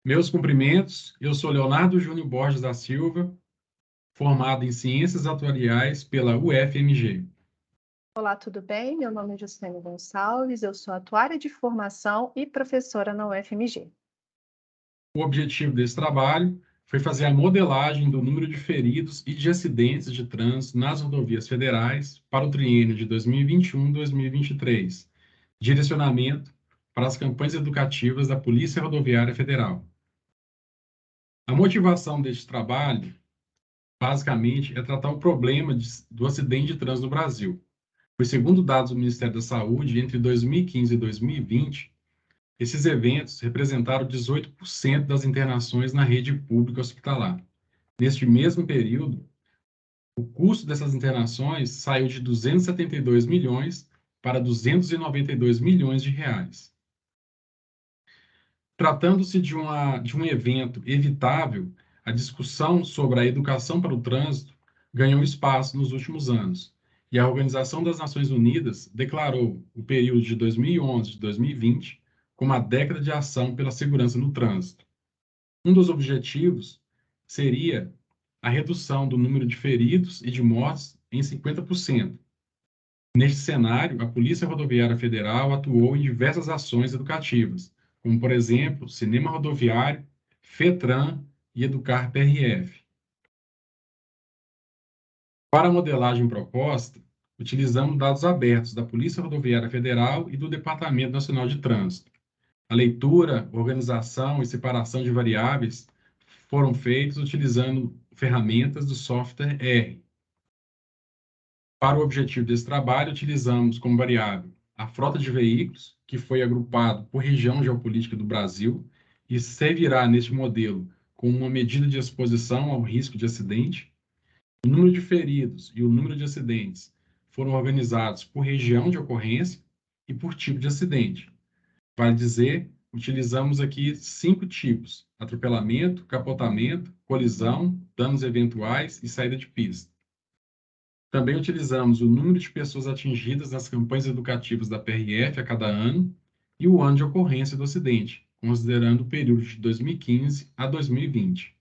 Meus cumprimentos, eu sou Leonardo Júnior Borges da Silva, formado em Ciências Atuariais pela UFMG. Olá, tudo bem? Meu nome é Justine Gonçalves, eu sou atuária de formação e professora na UFMG. O objetivo desse trabalho foi fazer a modelagem do número de feridos e de acidentes de trânsito nas rodovias federais para o triênio de 2021-2023, direcionamento para as campanhas educativas da Polícia Rodoviária Federal. A motivação deste trabalho, basicamente, é tratar o problema do acidente de trânsito no Brasil. Pois, segundo dados do Ministério da Saúde, entre 2015 e 2020, esses eventos representaram 18% das internações na rede pública hospitalar. Neste mesmo período, o custo dessas internações saiu de 272 milhões para 292 milhões de reais. Tratando-se de um evento evitável, a discussão sobre a educação para o trânsito ganhou espaço nos últimos anos, e a Organização das Nações Unidas declarou o período de 2011 a 2020 como a década de ação pela segurança no trânsito. Um dos objetivos seria a redução do número de feridos e de mortes em 50%. Neste cenário, a Polícia Rodoviária Federal atuou em diversas ações educativas, como, por exemplo, Cinema Rodoviário, FETRAN e Educar PRF. Para a modelagem proposta, utilizamos dados abertos da Polícia Rodoviária Federal e do Departamento Nacional de Trânsito. A leitura, organização e separação de variáveis foram feitos utilizando ferramentas do software R. Para o objetivo desse trabalho, utilizamos como variável a frota de veículos, que foi agrupado por região geopolítica do Brasil e servirá neste modelo como uma medida de exposição ao risco de acidente. O número de feridos e o número de acidentes foram organizados por região de ocorrência e por tipo de acidente. Vale dizer, utilizamos aqui 5 tipos: atropelamento, capotamento, colisão, danos eventuais e saída de pista. Também utilizamos o número de pessoas atingidas nas campanhas educativas da PRF a cada ano e o ano de ocorrência do acidente, considerando o período de 2015 a 2020.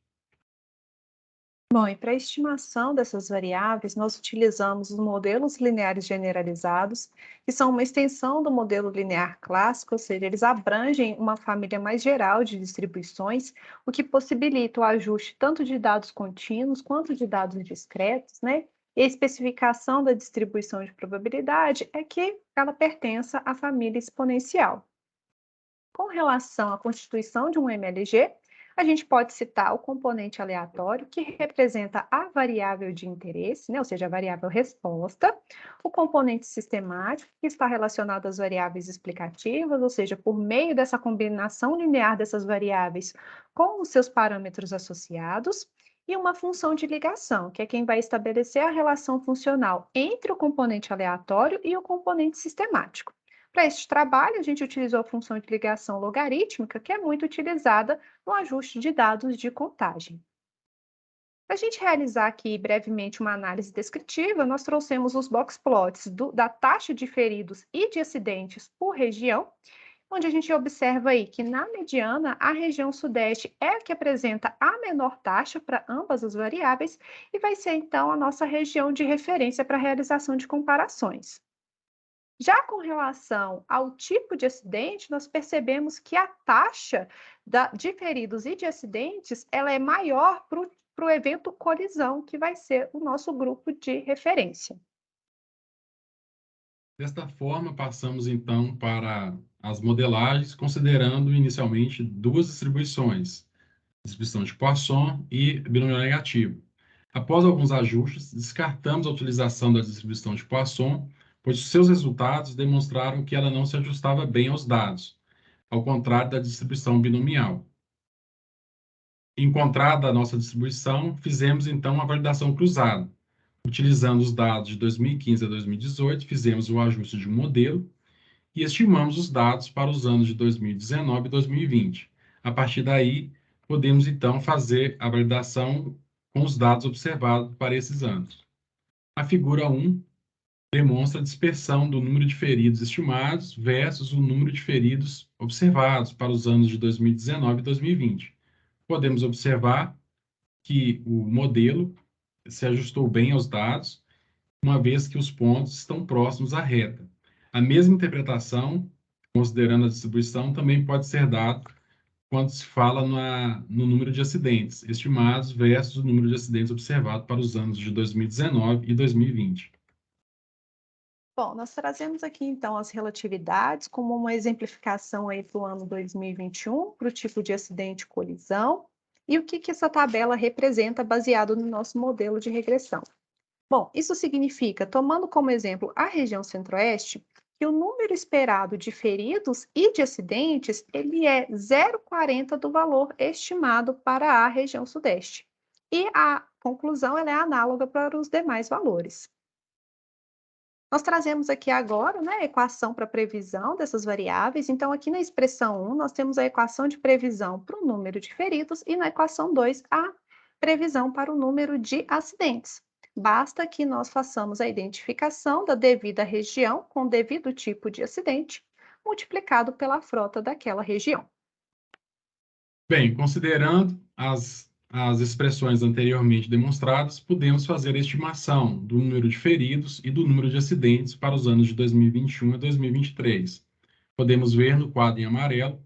Bom, e para a estimação dessas variáveis, nós utilizamos os modelos lineares generalizados, que são uma extensão do modelo linear clássico, ou seja, eles abrangem uma família mais geral de distribuições, o que possibilita o ajuste tanto de dados contínuos quanto de dados discretos, né? E a especificação da distribuição de probabilidade é que ela pertença à família exponencial. Com relação à constituição de um MLG, a gente pode citar o componente aleatório, que representa a variável de interesse, né, ou seja, a variável resposta, o componente sistemático, que está relacionado às variáveis explicativas, ou seja, por meio dessa combinação linear dessas variáveis com os seus parâmetros associados, e uma função de ligação, que é quem vai estabelecer a relação funcional entre o componente aleatório e o componente sistemático. Para este trabalho, a gente utilizou a função de ligação logarítmica, que é muito utilizada no ajuste de dados de contagem. Para a gente realizar aqui brevemente uma análise descritiva, nós trouxemos os box plots da taxa de feridos e de acidentes por região, onde a gente observa aí que, na mediana, a região sudeste é a que apresenta a menor taxa para ambas as variáveis e vai ser, então, a nossa região de referência para a realização de comparações. Já com relação ao tipo de acidente, nós percebemos que a taxa de feridos e de acidentes ela é maior para o evento colisão, que vai ser o nosso grupo de referência. Desta forma, passamos então para as modelagens, considerando inicialmente duas distribuições, distribuição de Poisson e binomial negativo. Após alguns ajustes, descartamos a utilização da distribuição de Poisson, pois seus resultados demonstraram que ela não se ajustava bem aos dados, ao contrário da distribuição binomial. Encontrada a nossa distribuição, fizemos então a validação cruzada. Utilizando os dados de 2015 a 2018, fizemos o ajuste de um modelo e estimamos os dados para os anos de 2019 e 2020. A partir daí, podemos então fazer a validação com os dados observados para esses anos. A figura 1 demonstra a dispersão do número de feridos estimados versus o número de feridos observados para os anos de 2019 e 2020. podemos observar que o modelo se ajustou bem aos dados, uma vez que os pontos estão próximos à reta. A mesma interpretação, considerando a distribuição, também pode ser dada quando se fala no número de acidentes estimados versus o número de acidentes observado para os anos de 2019 e 2020. Bom, nós trazemos aqui então as relatividades como uma exemplificação aí para o ano 2021, para o tipo de acidente e colisão, e o que que essa tabela representa baseado no nosso modelo de regressão. Bom, isso significa, tomando como exemplo a região centro-oeste, que o número esperado de feridos e de acidentes, ele é 0,40 do valor estimado para a região sudeste. E a conclusão ela é análoga para os demais valores. Nós trazemos aqui agora, né, a equação para previsão dessas variáveis. Então, aqui na expressão 1, nós temos a equação de previsão para o número de feridos e na equação 2, a previsão para o número de acidentes. Basta que nós façamos a identificação da devida região com o devido tipo de acidente, multiplicado pela frota daquela região. Bem, considerando as expressões anteriormente demonstradas, podemos fazer a estimação do número de feridos e do número de acidentes para os anos de 2021 a 2023. Podemos ver no quadro em amarelo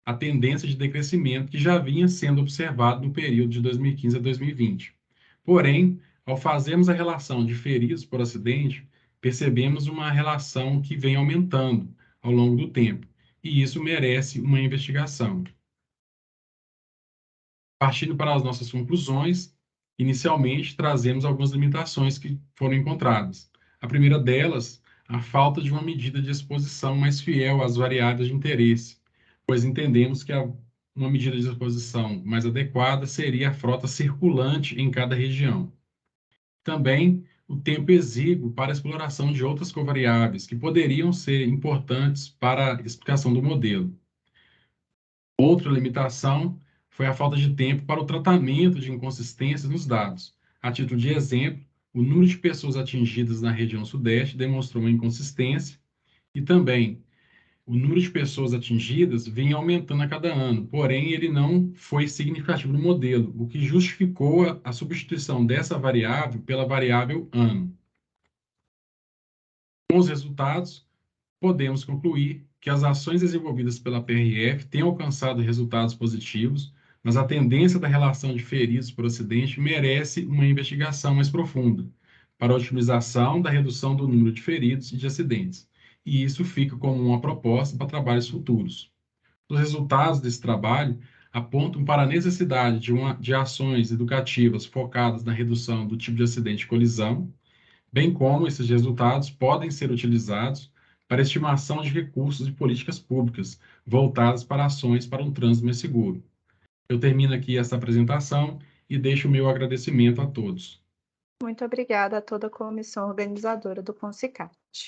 a tendência de decrescimento que já vinha sendo observado no período de 2015 a 2020. Porém, ao fazermos a relação de feridos por acidente, percebemos uma relação que vem aumentando ao longo do tempo, e isso merece uma investigação. Partindo para as nossas conclusões, inicialmente trazemos algumas limitações que foram encontradas. A primeira delas, a falta de uma medida de exposição mais fiel às variáveis de interesse, pois entendemos que uma medida de exposição mais adequada seria a frota circulante em cada região. Também o tempo exíguo para a exploração de outras covariáveis que poderiam ser importantes para a explicação do modelo. Outra limitação foi a falta de tempo para o tratamento de inconsistências nos dados. A título de exemplo, o número de pessoas atingidas na região sudeste demonstrou uma inconsistência e também o número de pessoas atingidas vinha aumentando a cada ano, porém ele não foi significativo no modelo, o que justificou a substituição dessa variável pela variável ano. Com os resultados, podemos concluir que as ações desenvolvidas pela PRF têm alcançado resultados positivos, mas a tendência da relação de feridos por acidente merece uma investigação mais profunda para a otimização da redução do número de feridos e de acidentes. E isso fica como uma proposta para trabalhos futuros. Os resultados desse trabalho apontam para a necessidade de ações educativas focadas na redução do tipo de acidente e colisão, bem como esses resultados podem ser utilizados para estimação de recursos e políticas públicas voltadas para ações para um trânsito mais seguro. Eu termino aqui essa apresentação e deixo o meu agradecimento a todos. Muito obrigada a toda a comissão organizadora do Consicap.